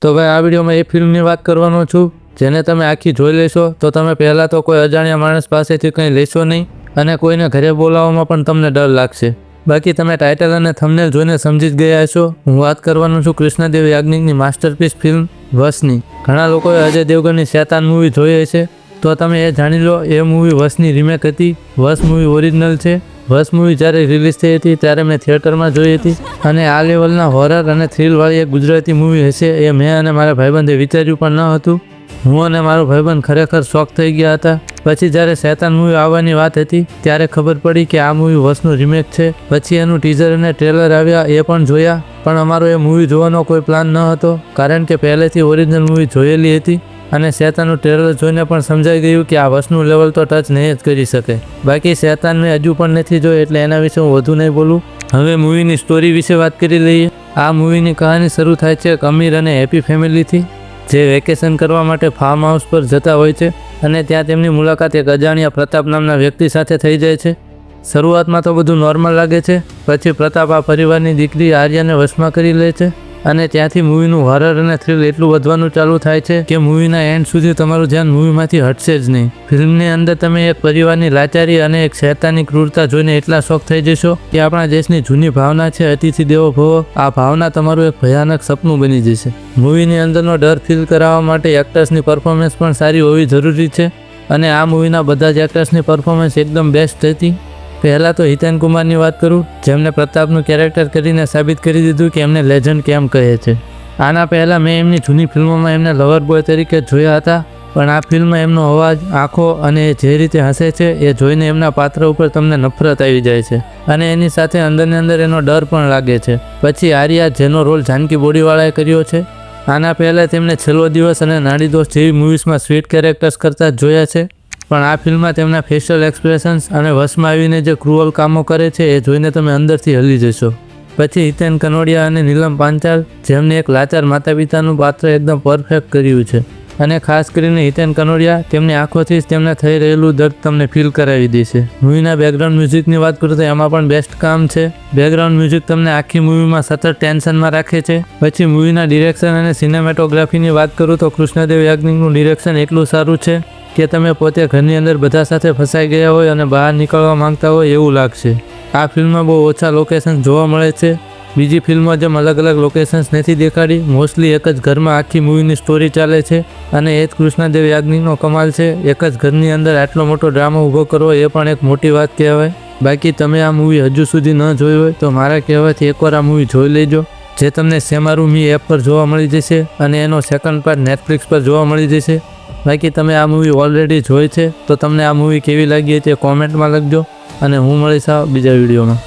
તો ભાઈ આ વિડીયોમાં એ ફિલ્મની વાત કરવાનો છું જેને તમે આખી જોઈ લેશો તો તમે પહેલાં તો કોઈ અજાણ્યા માણસ પાસેથી કંઈ લેશો નહીં અને કોઈને ઘરે બોલાવવામાં પણ તમને ડર લાગશે. બાકી તમે ટાઇટલ અને થંબનેલ જોઈને સમજી જ ગયા હશો. હું વાત કરવાનો છું કૃષ્ણદેવ યાજ્ઞિકની માસ્ટરપીસ ફિલ્મ વશની. ઘણા લોકોએ અજય દેવગનની શેતાન મૂવી જોઈ હશે તો તમે એ જાણી લો એ મૂવી વશની રીમેક હતી. વશ મૂવી ઓરિજિનલ છે. વશ મૂવી જ્યારે રિલીઝ થઈ હતી ત્યારે મેં થિયેટરમાં જોઈ હતી અને આ લેવલના હોરર અને થ્રિલવાળી એક ગુજરાતી મૂવી હશે એ મેં અને મારા ભાઈબંધે વિચાર્યું પણ ન હતું. હું અને મારો ભાઈબંધ ખરેખર શોક થઈ ગયા હતા. પછી જ્યારે શેતાન મૂવી આવવાની વાત હતી ત્યારે ખબર પડી કે આ મૂવી વશનું રીમેક છે. પછી એનું ટીઝર અને ટ્રેલર આવ્યા એ પણ જોયા, પણ અમારો એ મૂવી જોવાનો કોઈ પ્લાન ન હતો કારણ કે પહેલેથી ઓરિજિનલ મૂવી જોયેલી હતી અને શેતાનનું ટ્રેલર જોઈને પણ સમજાઈ ગયું કે આ વશનું લેવલ તો ટચ નહીં જ કરી શકે. બાકી શેતાન મેં હજુ પણ નથી જોઈ એટલે એના વિશે હું વધુ નહીં બોલું. હવે મૂવીની સ્ટોરી વિશે વાત કરી લઈએ. આ મૂવીની કહાની શરૂ થાય છે એક અમીર અને હેપી ફેમિલીથી જે વેકેશન કરવા માટે ફાર્મ હાઉસ પર જતા હોય છે અને ત્યાં તેમની મુલાકાત એક અજાણ્યા પ્રતાપ નામના વ્યક્તિ સાથે થઈ જાય છે. શરૂઆતમાં તો બધું નોર્મલ લાગે છે. પછી પ્રતાપ આ પરિવારની દીકરી આર્યાને વશમાં કરી લે છે અને ત્યાંથી મૂવીનું હોરર અને થ્રિલ એટલું વધવાનું ચાલુ થાય છે કે મૂવીના એન્ડ સુધી તમારું ધ્યાન મૂવીમાંથી હટશે જ નહીં. ફિલ્મની અંદર તમે એક પરિવારની લાચારી અને એક શેતાની ક્રૂરતા જોઈને એટલા શોક થઈ જશો કે આપણા દેશની જૂની ભાવના છે અતિથિ દેવો ભવ, આ ભાવના તમારું એક ભયાનક સપનું બની જશે. મૂવીની અંદરનો ડર ફીલ કરાવવા માટે એક્ટર્સની પરફોર્મન્સ પણ સારી હોવી જરૂરી છે અને આ મૂવીના બધા જ એક્ટર્સની પરફોર્મન્સ એકદમ બેસ્ટ હતી. પહેલાં તો હિતેન કુમારની વાત કરું જેમને પ્રતાપનું કેરેક્ટર કરીને સાબિત કરી દીધું કે એમને લેજન્ડ કેમ કહે છે. આના પહેલાં મેં એમની જૂની ફિલ્મોમાં એમને લવર બોય તરીકે જોયા હતા, પણ આ ફિલ્મમાં એમનો અવાજ, આંખો અને એ જે રીતે હસે છે એ જોઈને એમના પાત્ર ઉપર તમને નફરત આવી જાય છે અને એની સાથે અંદરની અંદર એનો ડર પણ લાગે છે. પછી આર્યા જેનો રોલ જાનકી બોડીવાળાએ કર્યો છે. આના પહેલાં તેમને છેલ્લો દિવસ અને નાડી દોસ્ત જેવી મૂવીઝમાં સ્વીટ કેરેક્ટર્સ કરતા જ જોયા છે, પણ આ ફિલ્મમાં તેમના ફેશિયલ એક્સપ્રેશન્સ અને વશમાં આવીને જે ક્રુઅલ કામો કરે છે એ જોઈને તમે અંદરથી હલી જશો. પછી હિતેન કનોડિયા અને નીલમ પાંચાલ જેમને એક લાચાર માતા પિતાનું પાત્ર એકદમ પરફેક્ટ કર્યું છે અને ખાસ કરીને હિતેન કનોડિયા તેમની આંખોથી જ તેમને થઈ રહેલું દર્દ તમને ફીલ કરાવી દેશે. મૂવીના બેકગ્રાઉન્ડ મ્યુઝિકની વાત કરું તો એમાં પણ બેસ્ટ કામ છે. બેકગ્રાઉન્ડ મ્યુઝિક તમને આખી મૂવીમાં સતત ટેન્શનમાં રાખે છે. પછી મૂવીના ડિરેક્શન અને સિનેમેટોગ્રાફીની વાત કરું તો કૃષ્ણદેવ યાજ્ઞિકનું ડિરેક્શન એટલું સારું છે કે તમે પોતે ઘરની અંદર બધા સાથે ફસાઈ ગયા હોય અને બહાર નીકળવા માંગતા હોય એવું લાગશે. આ ફિલ્મમાં બહુ ઓછા લોકેશન્સ જોવા મળે છે. બીજી ફિલ્મો જેમ અલગ અલગ લોકેશન્સ નથી દેખાડી, મોસ્ટલી એક જ ઘરમાં આખી મૂવીની સ્ટોરી ચાલે છે અને એ જ કૃષ્ણદેવ યાજ્ઞિકનો કમાલ છે. એક જ ઘરની અંદર આટલો મોટો ડ્રામા ઊભો કરવો એ પણ એક મોટી વાત કહેવાય. બાકી તમે આ મૂવી હજુ સુધી ન જોઈ હોય તો મારા કહેવાથી એકવાર આ મૂવી જોઈ લેજો, જે તમને સેમારુમી એપ પર જોવા મળી જશે અને એનો સેકન્ડ પાર્ટ નેટફ્લિક્સ પર જોવા મળી જશે. બાકી તમે આ મૂવી ઓલરેડી જોઈ છે તો તમને આ મૂવી કેવી લાગી તે કોમેન્ટમાં લખજો અને હું મળીશ બીજા વિડીયોમાં.